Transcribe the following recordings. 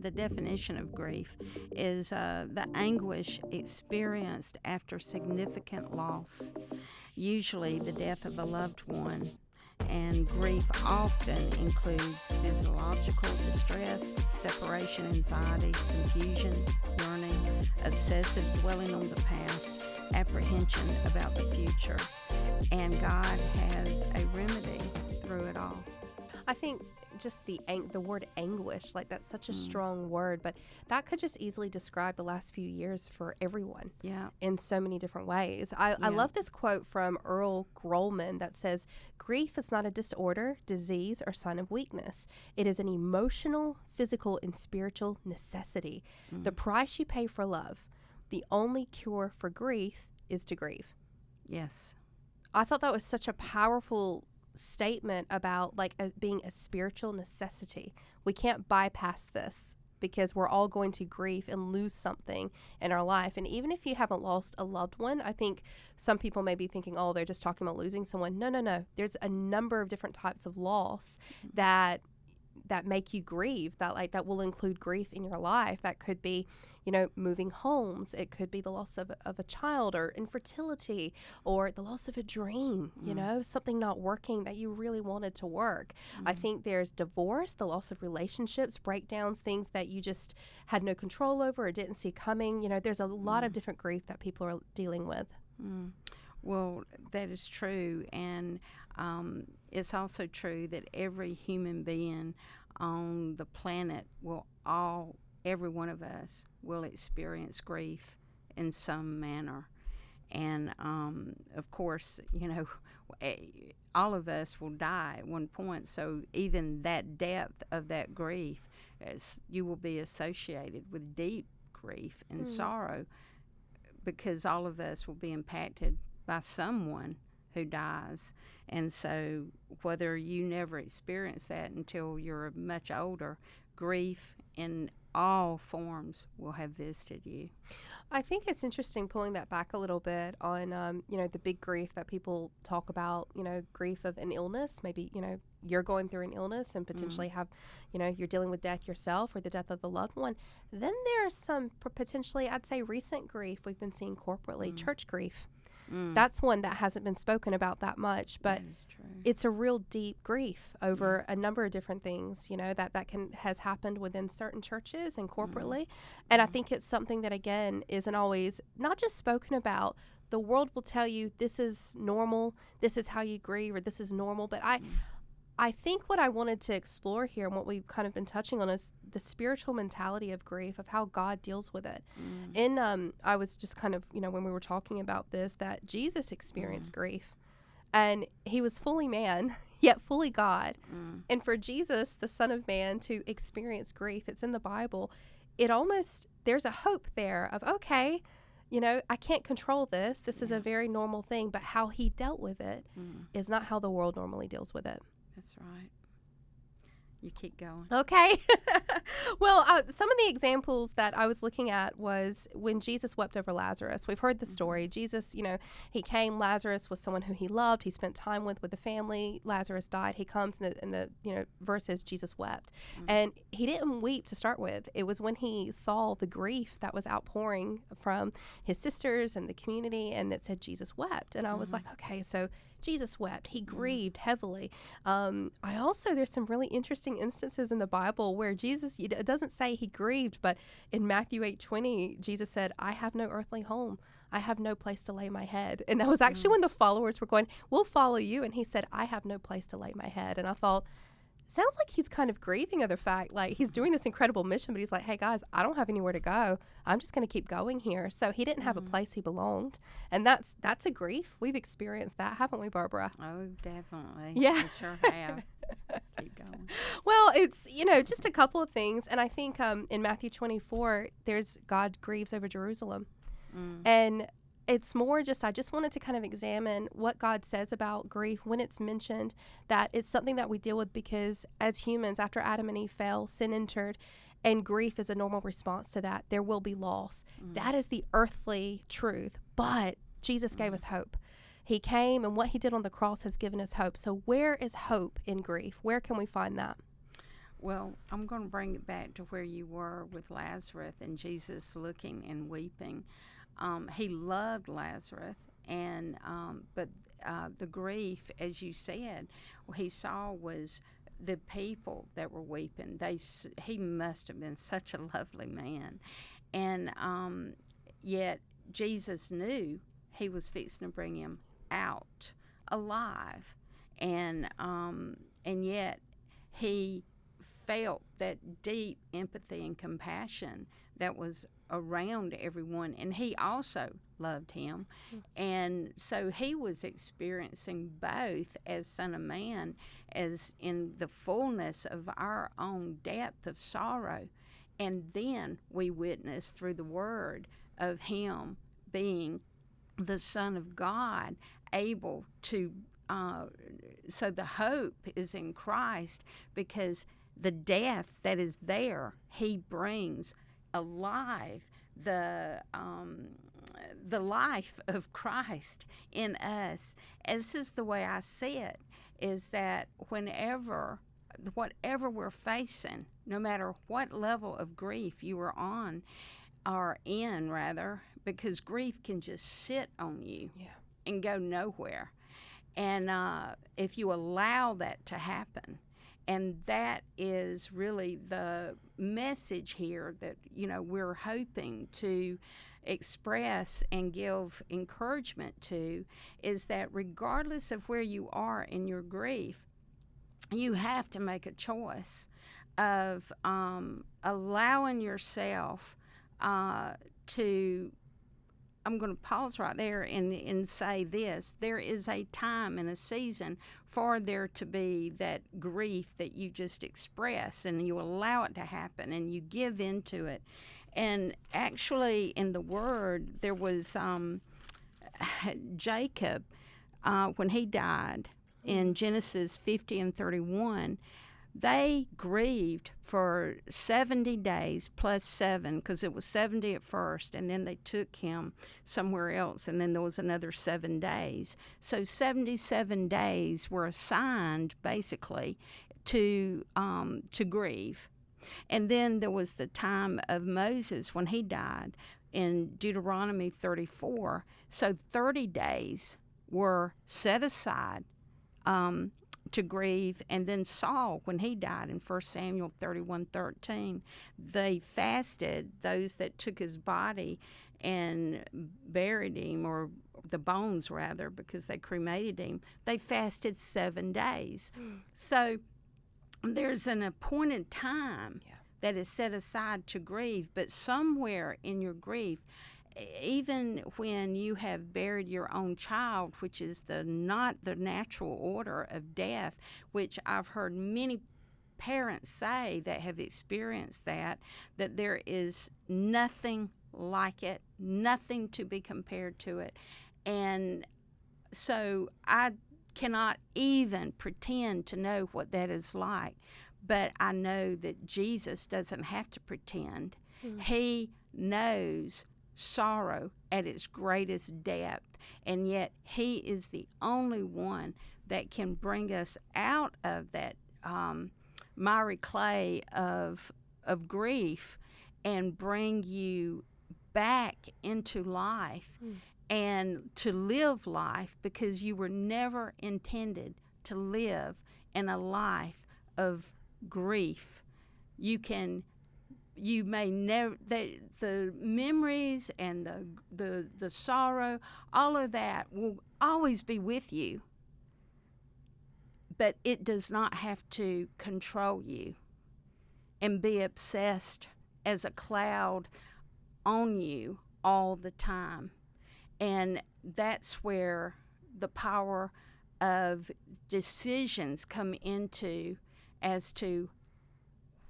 The definition of grief is the anguish experienced after significant loss, usually the death of a loved one. And grief often includes physiological distress, separation anxiety, confusion, yearning, obsessive dwelling on the past, apprehension about the future. And God has a remedy through it all. I think just the word anguish, like that's such a strong word, but that could just easily describe the last few years for everyone in so many different ways. I love this quote from Earl Grolman that says, "Grief is not a disorder, disease, or sign of weakness. It is an emotional, physical, and spiritual necessity. The price you pay for love. The only cure for grief is to grieve." Yes. I thought that was such a powerful statement about being a spiritual necessity. We can't bypass this because we're all going to grieve and lose something in our life. And even if you haven't lost a loved one, I think some people may be thinking, oh, they're just talking about losing someone. No. There's a number of different types of loss that make you grieve, that will include grief in your life. That could be, moving homes. It could be the loss of a child, or infertility, or the loss of a dream, something not working that you really wanted to work. I think there's divorce, the loss of relationships, breakdowns, things that you just had no control over or didn't see coming. There's a lot of different grief that people are dealing with. Well, that is true, and it's also true that every human being on the planet every one of us will experience grief in some manner. And of course, all of us will die at one point, so even that depth of that grief, you will be associated with deep grief and sorrow, because all of us will be impacted by someone who dies. And so whether you never experience that until you're much older, grief in all forms will have visited you. I think it's interesting pulling that back a little bit on, the big grief that people talk about, grief of an illness. Maybe, you're going through an illness and potentially have, you're dealing with death yourself or the death of a loved one. Then there's some potentially, I'd say, recent grief we've been seeing corporately, church grief. That's one that hasn't been spoken about that much, but it's a real deep grief over a number of different things, that has happened within certain churches and corporately. And I think it's something that, again, isn't always not just spoken about. The world will tell you this is normal, this is how you grieve, or this is normal. But I think what I wanted to explore here, and what we've kind of been touching on, is the spiritual mentality of grief, of how God deals with it. I was just kind of, when we were talking about this, that Jesus experienced grief, and he was fully man, yet fully God. And for Jesus, the Son of Man, to experience grief, it's in the Bible, there's a hope there of, okay, I can't control this. This is a very normal thing, but how he dealt with it is not how the world normally deals with it. That's right. You keep going. Okay. Well, some of the examples that I was looking at was when Jesus wept over Lazarus. We've heard the story. Jesus, he came. Lazarus was someone who he loved. He spent time with the family. Lazarus died. He comes, and the verses, Jesus wept. And he didn't weep to start with. It was when he saw the grief that was outpouring from his sisters and the community, and it said Jesus wept. And I was like, okay, so Jesus wept. He grieved heavily. There's some really interesting instances in the Bible where Jesus, it doesn't say he grieved, but in Matthew 8:20, Jesus said, "I have no earthly home. I have no place to lay my head." And that was actually when the followers were going, "We'll follow you." And he said, "I have no place to lay my head." And I thought, sounds like he's kind of grieving of the fact, like he's doing this incredible mission, but he's like, hey guys, I don't have anywhere to go. I'm just going to keep going here. So he didn't have a place he belonged. And that's a grief. We've experienced that, haven't we, Barbara? Oh, definitely. Yeah. We sure have. Keep going. Well, it's, just a couple of things. And I think in Matthew 24, there's God grieves over Jerusalem. And it's more just, I just wanted to kind of examine what God says about grief when it's mentioned, that it's something that we deal with because as humans, after Adam and Eve fell, sin entered, and grief is a normal response to that. There will be loss. That is the earthly truth. But Jesus gave us hope. He came, and what he did on the cross has given us hope. So where is hope in grief? Where can we find that? Well, I'm going to bring it back to where you were with Lazarus and Jesus looking and weeping. He loved Lazarus, and but the grief, as you said, what he saw was the people that were weeping. He must have been such a lovely man, and yet Jesus knew he was fixing to bring him out alive, and yet he felt that deep empathy and compassion that was around everyone, and he also loved him. And so he was experiencing both as Son of Man, as in the fullness of our own depth of sorrow. And then we witness through the word of him being the Son of God, able to so the hope is in Christ, because the death that is there, he brings alive the life of Christ in us. And this is the way I see it, is that whatever we're facing, no matter what level of grief you are on, or in rather, because grief can just sit on you and go nowhere. And if you allow that to happen, and that is really the message here that, we're hoping to express and give encouragement to, is that regardless of where you are in your grief, you have to make a choice of allowing yourself to. I'm going to pause right there and say this. There is a time and a season for there to be that grief that you just express, and you allow it to happen and you give into it. And actually in the Word, there was Jacob, when he died in Genesis 50 and 31, they grieved for 70 days plus 7, because it was 70 at first, and then they took him somewhere else, and then there was another 7 days. So 77 days were assigned basically to grieve. And then there was the time of Moses when he died in Deuteronomy 34. So 30 days were set aside to grieve. And then Saul, when he died in 1 Samuel 31:13, they fasted, those that took his body and buried him, or the bones rather, because they cremated him. They fasted 7 days. So there's an appointed time that is set aside to grieve, but somewhere in your grief, even when you have buried your own child, which is not the natural order of death, which I've heard many parents say that have experienced that there is nothing like it, nothing to be compared to it. And so I cannot even pretend to know what that is like, but I know that Jesus doesn't have to pretend. He knows sorrow at its greatest depth, and yet he is the only one that can bring us out of that miry clay of grief and bring you back into life and to live life, because you were never intended to live in a life of grief. You may never, the memories and the sorrow, all of that will always be with you, but it does not have to control you and be obsessed as a cloud on you all the time. And that's where the power of decisions come into as to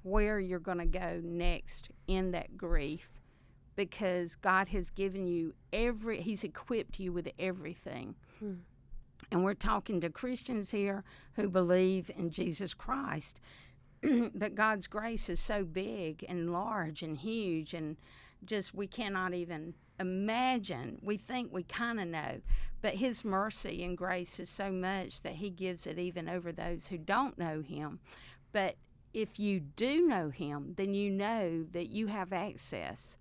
where you're going to go next in that grief, because God has given you He's equipped you with everything. And we're talking to Christians here who believe in Jesus Christ, but God's grace is so big and large and huge, and just we cannot even imagine. We think we kind of know, but his mercy and grace is so much that he gives it even over those who don't know him. But if you do know him, then you know that you have access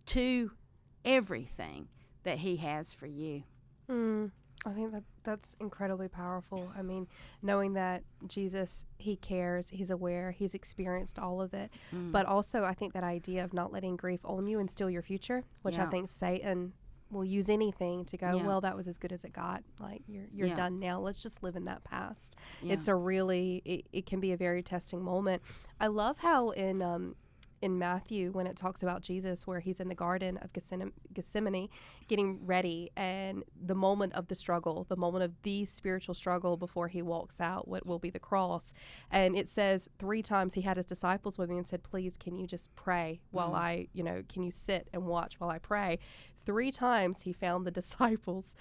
to everything that he has for you. I think that's incredibly powerful. I mean, knowing that Jesus, he cares, he's aware, he's experienced all of it. But also, I think that idea of not letting grief own you and steal your future, which I think Satan will use anything to go, well, that was as good as it got. Like, you're done now. Let's just live in that past. It's a really, it can be a very testing moment. I love how in Matthew, when it talks about Jesus, where he's in the Garden of Gethsemane getting ready, and the moment of the struggle, the moment of the spiritual struggle before he walks out, what will be the cross. And it says 3 times he had his disciples with him and said, please, can you just pray while can you sit and watch while I pray? 3 times he found the disciples.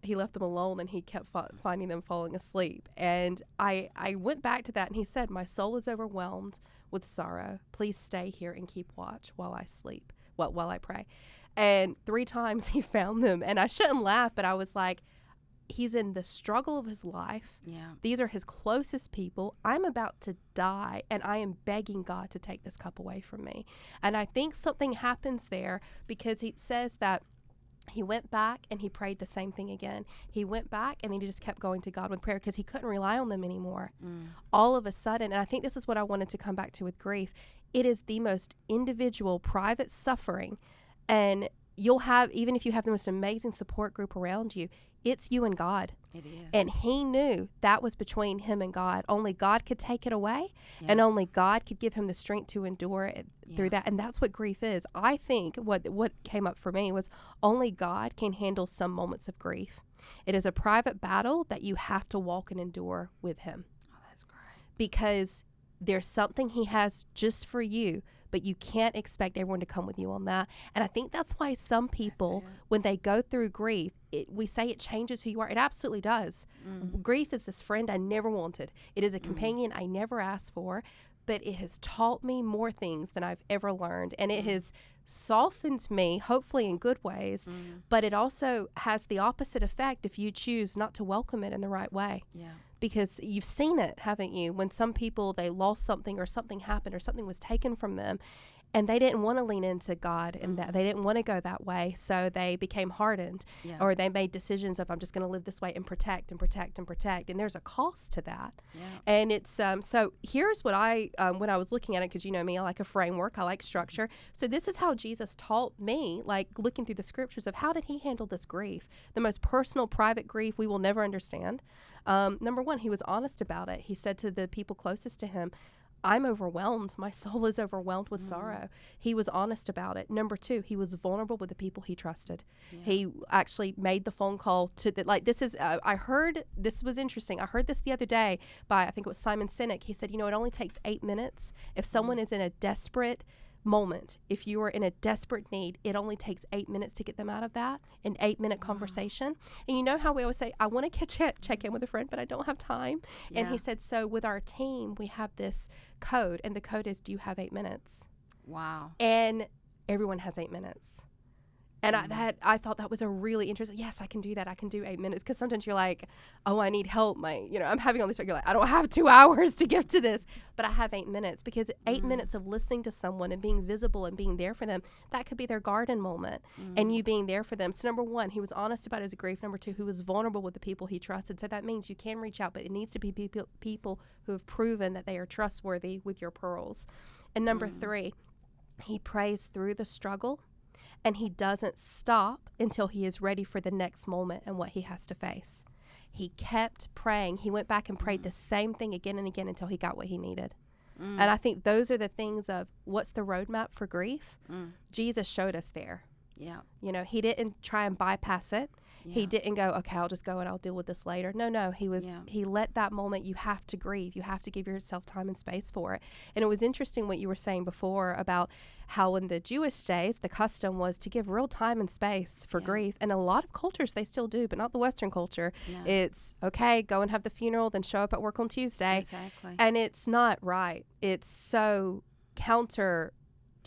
He left them alone, and he kept finding them falling asleep. And I went back to that, and he said, my soul is overwhelmed with sorrow. Please stay here and keep watch while I sleep, while I pray. And 3 times he found them. And I shouldn't laugh, but I was like, he's in the struggle of his life. Yeah. These are his closest people. I'm about to die, and I am begging God to take this cup away from me. And I think something happens there, because he says that he went back and he prayed the same thing again. He went back and then he just kept going to God with prayer because he couldn't rely on them anymore. All of a sudden, and I think this is what I wanted to come back to with grief, it is the most individual, private suffering. And you'll have, even if you have the most amazing support group around you, it's you and God. It is. And he knew that was between him and God. Only God could take it away, and only God could give him the strength to endure it through that. And that's what grief is. I think what came up for me was only God can handle some moments of grief. It is a private battle that you have to walk and endure with him. Oh, that's great. Because there's something he has just for you, but you can't expect everyone to come with you on that. And I think that's why some people, when they go through grief, we say it changes who you are. It absolutely does. Grief is this friend I never wanted. It is a companion I never asked for, but it has taught me more things than I've ever learned. And it has softened me, hopefully in good ways, but it also has the opposite effect if you choose not to welcome it in the right way. Yeah. Because you've seen it, haven't you? When some people, they lost something, or something happened, or something was taken from them, and they didn't want to lean into God, and that they didn't want to go that way, so they became hardened, or they made decisions of, I'm just going to live this way and protect and protect and protect, and there's a cost to that. And it's so here's what I when I was looking at it, because you know me, I like a framework, I like structure. So this is how Jesus taught me, like looking through the scriptures, of how did he handle this grief, the most personal, private grief we will never understand. Number one, he was honest about it. He said to the people closest to him, I'm overwhelmed. My soul is overwhelmed with sorrow. He was honest about it. Number two, he was vulnerable with the people he trusted. He actually made the phone call to the, like, this is, I heard, this was interesting. I heard this the other day by, I think it was Simon Sinek. He said, you know, it only takes 8 minutes. If someone is in a desperate moment, if you are in a desperate need, it only takes 8 minutes to get them out of that, an 8-minute conversation. And you know how we always say, I want to check in with a friend, but I don't have time. And he said, so with our team, we have this code, and the code is, do you have 8 minutes? Wow. And everyone has 8 minutes. And I thought that was a really interesting, yes, I can do that. I can do 8 minutes. Because sometimes you're like, oh, I need help. I'm having all this, you're like, I don't have 2 hours to give to this, but I have 8 minutes, because 8 minutes of listening to someone and being visible and being there for them, that could be their garden moment, and you being there for them. So number one, he was honest about his grief. Number two, he was vulnerable with the people he trusted. So that means you can reach out, but it needs to be people who have proven that they are trustworthy with your pearls. And number three, he prays through the struggle, and he doesn't stop until he is ready for the next moment and what he has to face. He kept praying. He went back and prayed the same thing again and again until he got what he needed. And I think those are the things of, what's the roadmap for grief? Jesus showed us there. Yeah. You know, he didn't try and bypass it. He didn't go, okay, I'll just go and I'll deal with this later. No, he let that moment, you have to grieve. You have to give yourself time and space for it. And it was interesting what you were saying before about how in the Jewish days, the custom was to give real time and space for grief. And a lot of cultures, they still do, but not the Western culture. No. It's, okay, go and have the funeral, then show up at work on Tuesday. Exactly. And it's not right. It's so counter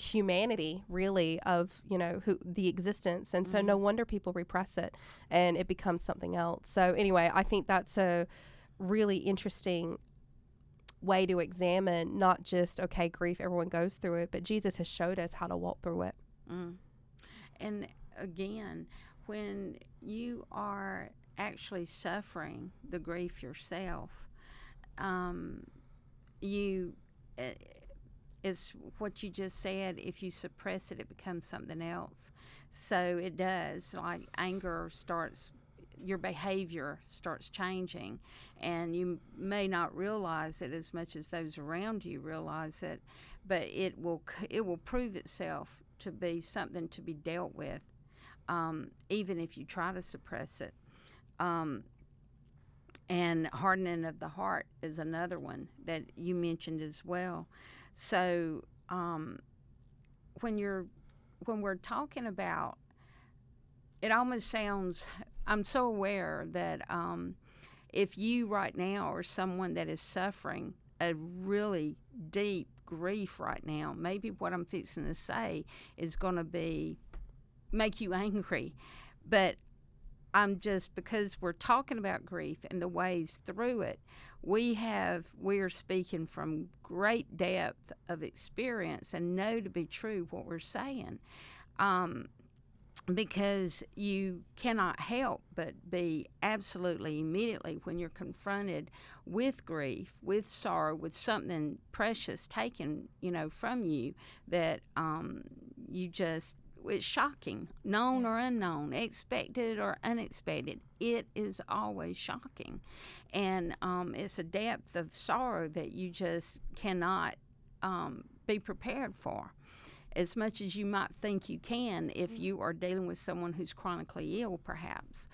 humanity, really, of the existence, and so no wonder people repress it and it becomes something else. So anyway, I think that's a really interesting way to examine not just, okay, grief, everyone goes through it, but Jesus has showed us how to walk through it. And again, when you are actually suffering the grief yourself, it's what you just said. If you suppress it, it becomes something else. So it does. Like anger starts, your behavior starts changing, and you may not realize it as much as those around you realize it, but it will prove itself to be something to be dealt with, even if you try to suppress it. And hardening of the heart is another one that you mentioned as well. So when we're talking about, it almost sounds, I'm so aware that if you right now are someone that is suffering a really deep grief right now, maybe what I'm fixing to say is going to make you angry. But because we're talking about grief and the ways through it, we are speaking from great depth of experience and know to be true what we're saying. Because you cannot help but be absolutely immediately, when you're confronted with grief, with sorrow, with something precious taken, from you, that it's shocking, known or unknown, expected or unexpected. It is always shocking. And it's a depth of sorrow that you just cannot be prepared for, as much as you might think you can if you are dealing with someone who's chronically ill, perhaps.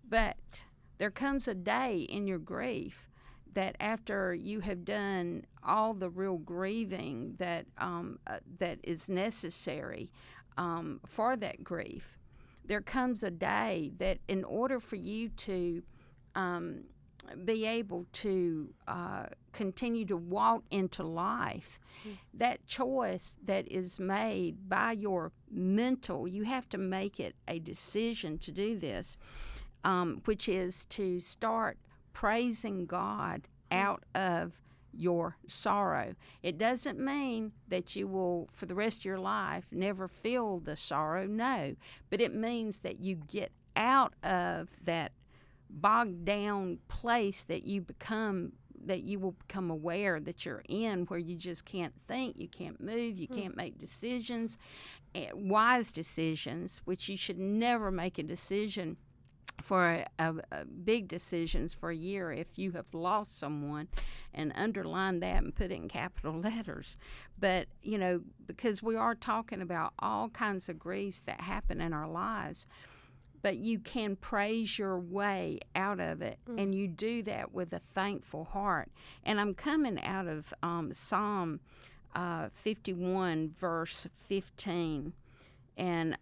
But there comes a day in your grief that after you have done all the real grieving that is necessary for that grief, there comes a day that in order for you to be able to continue to walk into life, that choice that is made by your mental, you have to make it a decision to do this, which is to start praising God out of your sorrow. It doesn't mean that you will, for the rest of your life, never feel the sorrow, no, but it means that you get out of that bogged down place that you will become aware that you're in, where you just can't think, you can't move, you can't make decisions, wise decisions, which you should never make a decision for a big decisions for a year if you have lost someone, and underline that and put it in capital letters. But because we are talking about all kinds of griefs that happen in our lives, but you can praise your way out of it, and you do that with a thankful heart. And I'm coming out of Psalm 51, verse 15, and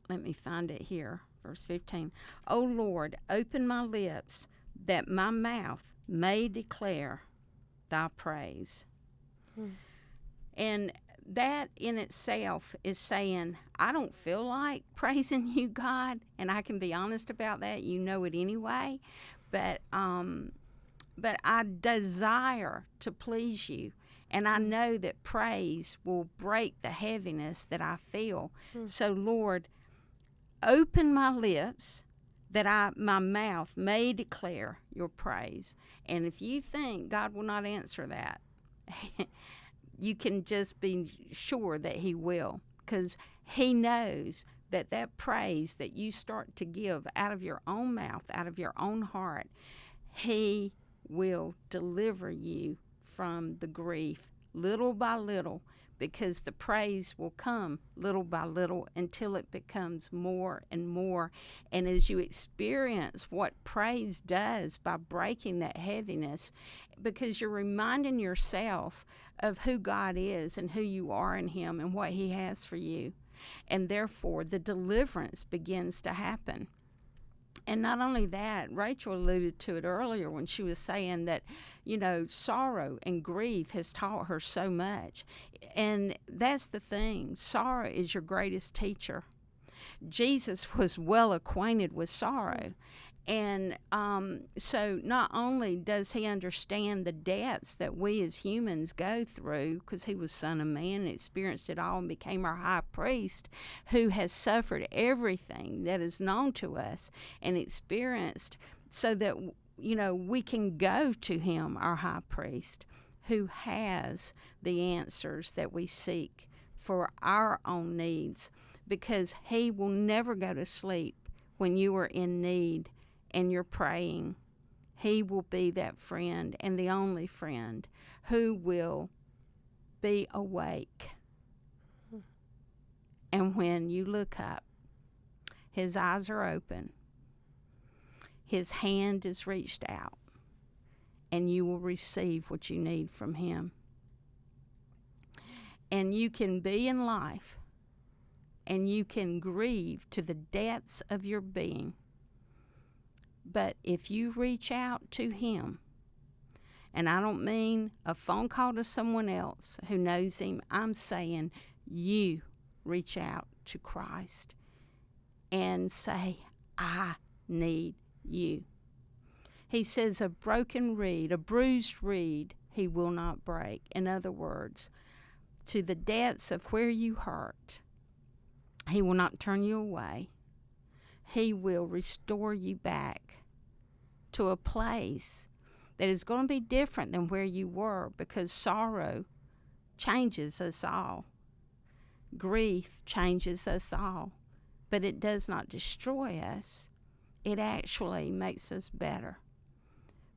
let me find it here, verse 15. O Lord, open my lips, that my mouth may declare thy praise. And that in itself is saying, I don't feel like praising you, God, and I can be honest about that. You know it anyway, but I desire to please you, and I know that praise will break the heaviness that I feel. So, Lord, open my lips, that my mouth may declare your praise. And if you think God will not answer that, you can just be sure that he will, because he knows that praise that you start to give out of your own mouth, out of your own heart, he will deliver you from the grief little by little, because the praise will come little by little until it becomes more and more. And as you experience what praise does by breaking that heaviness, because you're reminding yourself of who God is and who you are in him and what he has for you, and therefore the deliverance begins to happen. And not only that, Rachel alluded to it earlier when she was saying that, sorrow and grief has taught her so much. And that's the thing. Sorrow is your greatest teacher. Jesus was well acquainted with sorrow. And so not only does he understand the depths that we as humans go through, because he was Son of Man and experienced it all and became our high priest, who has suffered everything that is known to us and experienced, so that, we can go to him, our high priest, who has the answers that we seek for our own needs, because he will never go to sleep when you are in need and you're praying. He will be that friend, and the only friend, who will be awake. And when you look up, his eyes are open, his hand is reached out, and you will receive what you need from him. And you can be in life, and you can grieve to the depths of your being. But if you reach out to him, and I don't mean a phone call to someone else who knows him, I'm saying you reach out to Christ and say, I need you. He says a broken reed, a bruised reed, he will not break. In other words, to the depths of where you hurt, he will not turn you away. He will restore you back to a place that is going to be different than where you were, because sorrow changes us all. Grief changes us all, but it does not destroy us. It actually makes us better.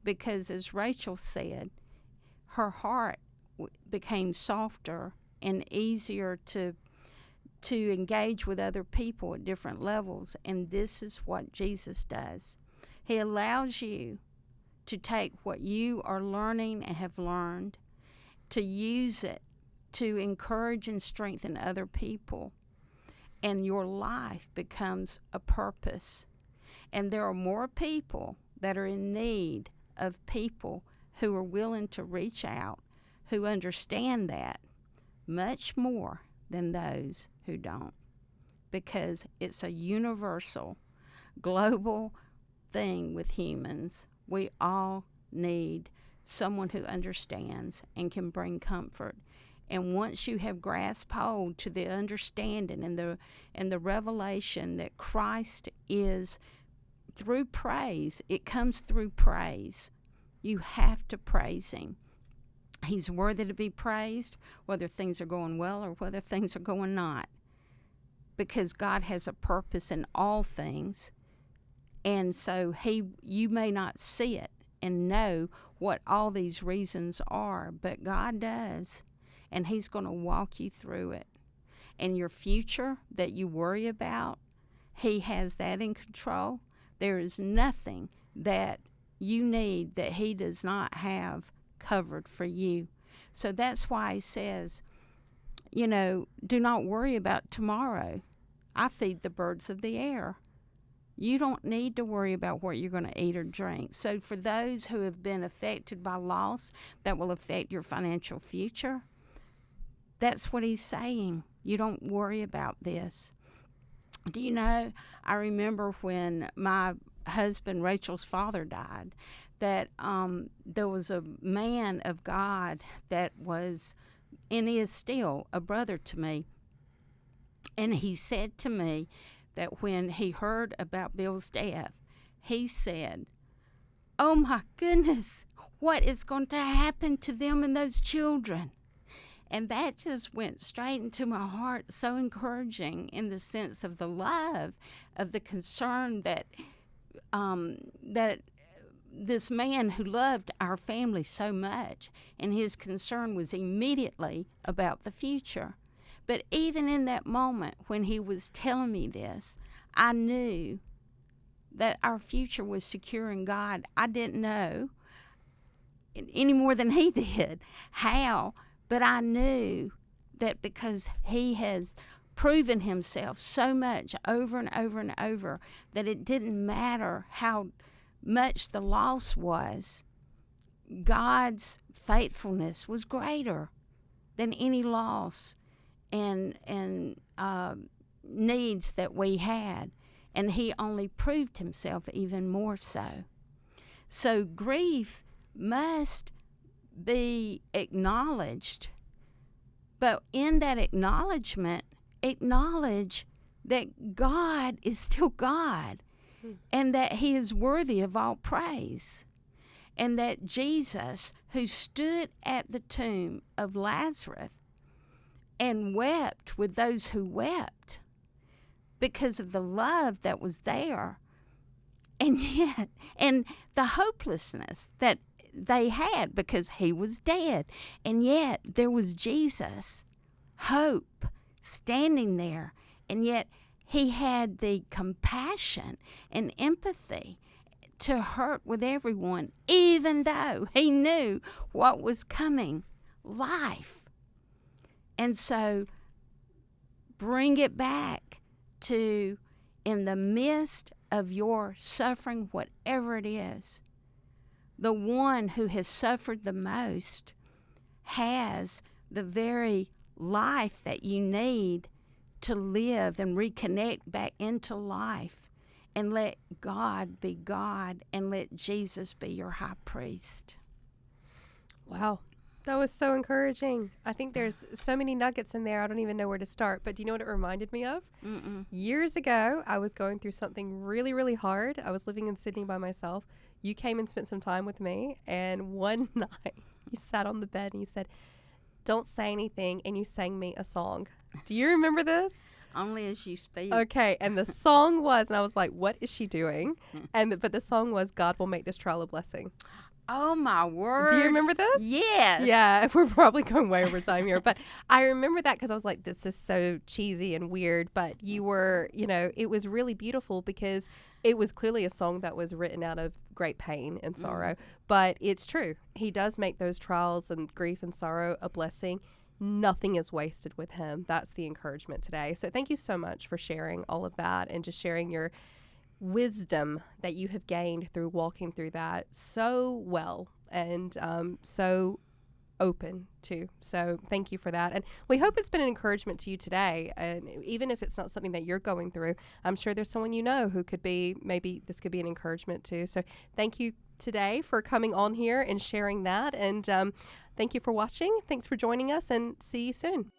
Because as Rachel said, her heart became softer and easier to engage with other people at different levels. And this is what Jesus does. He allows you to take what you are learning and have learned, to use it to encourage and strengthen other people. And your life becomes a purpose. And there are more people that are in need of people who are willing to reach out, who understand that, much more than those who don't. Because it's a universal, global thing with humans. We all need someone who understands and can bring comfort. And once you have grasped hold to the understanding and the revelation that Christ is through praise, it comes through praise. You have to praise him. He's worthy to be praised, whether things are going well or whether things are going not. Because God has a purpose in all things. And so you may not see it and know what all these reasons are, but God does. And he's going to walk you through it. And your future that you worry about, he has that in control. There is nothing that you need that he does not have covered for you. So that's why he says, do not worry about tomorrow. I feed the birds of the air. You don't need to worry about what you're going to eat or drink. So for those who have been affected by loss that will affect your financial future, that's what he's saying. You don't worry about this. Do you know, I remember when my husband, Rachel's father, died, that there was a man of God that was, and is still, a brother to me. And he said to me that when he heard about Bill's death, he said, "Oh my goodness, what is going to happen to them and those children?" And that just went straight into my heart, so encouraging in the sense of the love, of the concern that this man who loved our family so much, and his concern was immediately about the future. But even in that moment when he was telling me this, I knew that our future was secure in God. I didn't know any more than he did how, but I knew that because he has proven himself so much over and over and over that it didn't matter how much the loss was. God's faithfulness was greater than any loss and needs that we had. and he only proved himself even more so. So grief must be acknowledged, but in that acknowledgement, acknowledge that God is still God, and that he is worthy of all praise, and that Jesus, who stood at the tomb of Lazarus and wept with those who wept because of the love that was there, and the hopelessness that they had because he was dead, and yet there was Jesus, hope, standing there, and yet he had the compassion and empathy to hurt with everyone, even though he knew what was coming, life. And so bring it back to, in the midst of your suffering, whatever it is, the one who has suffered the most has the very life that you need to live and reconnect back into life, and let God be God, and let Jesus be your high priest. Wow. That was so encouraging. I think there's so many nuggets in there. I don't even know where to start. But do you know what it reminded me of? Years ago, I was going through something really, really hard. I was living in Sydney by myself. You came and spent some time with me. And one night, you sat on the bed and you said, "Don't say anything." And you sang me a song. Do you remember this? Only as you speak. Okay. And the song was, and I was like, what is she doing? But the song was, "God will make this trial a blessing." Oh, my word. Do you remember this? Yes. Yeah, we're probably going way over time here. But I remember that because I was like, this is so cheesy and weird. But you were, it was really beautiful because it was clearly a song that was written out of great pain and sorrow. But it's true. He does make those trials and grief and sorrow a blessing. Nothing is wasted with him. That's the encouragement today. So thank you so much for sharing all of that and just sharing your wisdom that you have gained through walking through that so well and so open too. So thank you for that. And we hope it's been an encouragement to you today. And even if it's not something that you're going through, I'm sure there's someone you know who could be, maybe this could be an encouragement too. So thank you today for coming on here and sharing that. And thank you for watching. Thanks for joining us, and see you soon.